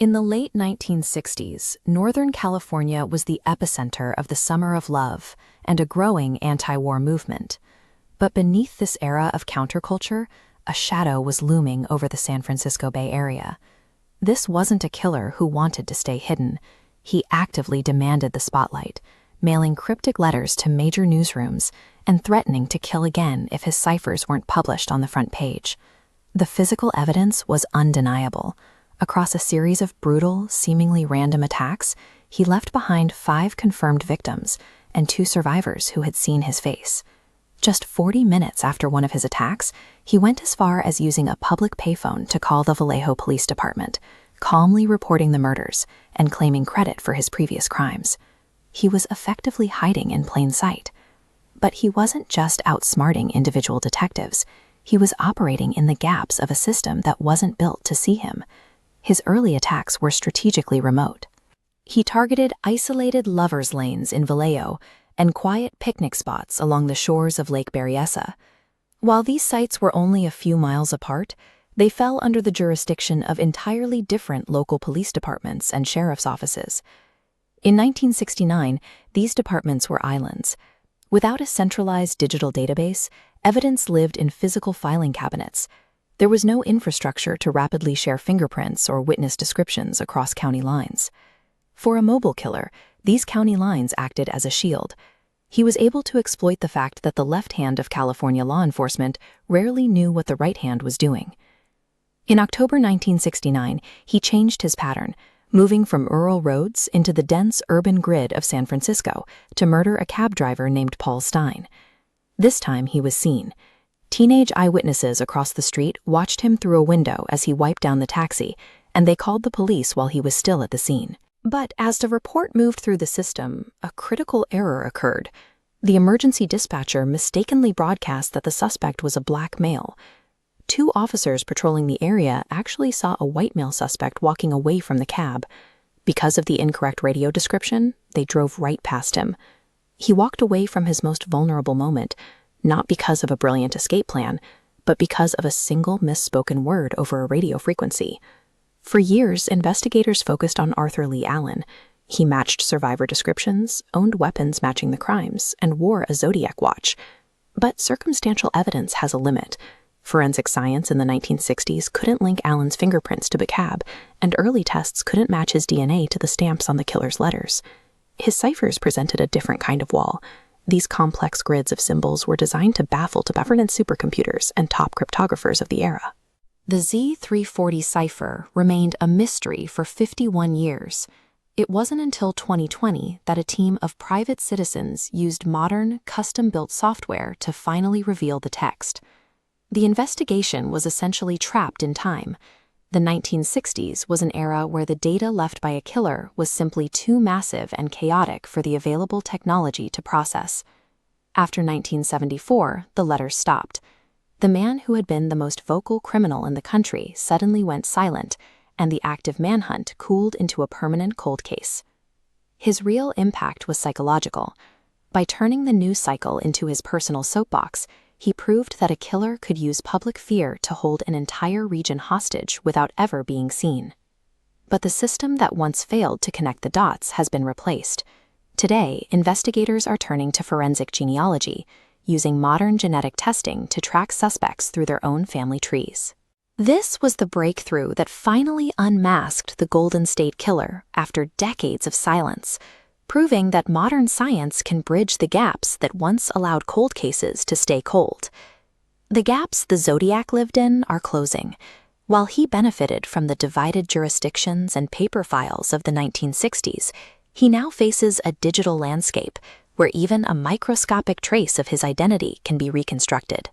In the late 1960s, Northern California was the epicenter of the Summer of Love and a growing anti-war movement. But beneath this era of counterculture, a shadow was looming over the San Francisco Bay Area. This wasn't a killer who wanted to stay hidden. He actively demanded the spotlight, mailing cryptic letters to major newsrooms and threatening to kill again if his ciphers weren't published on the front page. The physical evidence was undeniable. Across a series of brutal, seemingly random attacks, he left behind 5 confirmed victims and 2 survivors who had seen his face. Just 40 minutes after one of his attacks, he went as far as using a public payphone to call the Vallejo Police Department, calmly reporting the murders and claiming credit for his previous crimes. He was effectively hiding in plain sight. But he wasn't just outsmarting individual detectives. He was operating in the gaps of a system that wasn't built to see him. His early attacks were strategically remote. He targeted isolated lovers' lanes in Vallejo and quiet picnic spots along the shores of Lake Berryessa. While these sites were only a few miles apart, they fell under the jurisdiction of entirely different local police departments and sheriff's offices. In 1969, these departments were islands. Without a centralized digital database, evidence lived in physical filing cabinets. There was no infrastructure to rapidly share fingerprints or witness descriptions across county lines. For a mobile killer, these county lines acted as a shield. He was able to exploit the fact that the left hand of California law enforcement rarely knew what the right hand was doing. In October 1969, he changed his pattern, moving from rural roads into the dense urban grid of San Francisco to murder a cab driver named Paul Stein. This time he was seen. Teenage eyewitnesses across the street watched him through a window as he wiped down the taxi, and they called the police while he was still at the scene. But as the report moved through the system, a critical error occurred. The emergency dispatcher mistakenly broadcast that the suspect was a black male. 2 officers patrolling the area actually saw a white male suspect walking away from the cab. Because of the incorrect radio description, they drove right past him. He walked away from his most vulnerable moment, not because of a brilliant escape plan, but because of a single misspoken word over a radio frequency. For years, investigators focused on Arthur Lee Allen. He matched survivor descriptions, owned weapons matching the crimes, and wore a Zodiac watch. But circumstantial evidence has a limit. Forensic science in the 1960s couldn't link Allen's fingerprints to the cab, and early tests couldn't match his DNA to the stamps on the killer's letters. His ciphers presented a different kind of wall. These complex grids of symbols were designed to baffle government supercomputers and top cryptographers of the era. The Z340 cipher remained a mystery for 51 years. It wasn't until 2020 that a team of private citizens used modern, custom-built software to finally reveal the text. The investigation was essentially trapped in time. The 1960s was an era where the data left by a killer was simply too massive and chaotic for the available technology to process. After 1974, the letters stopped. The man who had been the most vocal criminal in the country suddenly went silent, and the active manhunt cooled into a permanent cold case. His real impact was psychological. By turning the news cycle into his personal soapbox, he proved that a killer could use public fear to hold an entire region hostage without ever being seen. But the system that once failed to connect the dots has been replaced. Today, investigators are turning to forensic genealogy, using modern genetic testing to track suspects through their own family trees. This was the breakthrough that finally unmasked the Golden State Killer after decades of silence, proving that modern science can bridge the gaps that once allowed cold cases to stay cold. The gaps the Zodiac lived in are closing. While he benefited from the divided jurisdictions and paper files of the 1960s, he now faces a digital landscape where even a microscopic trace of his identity can be reconstructed.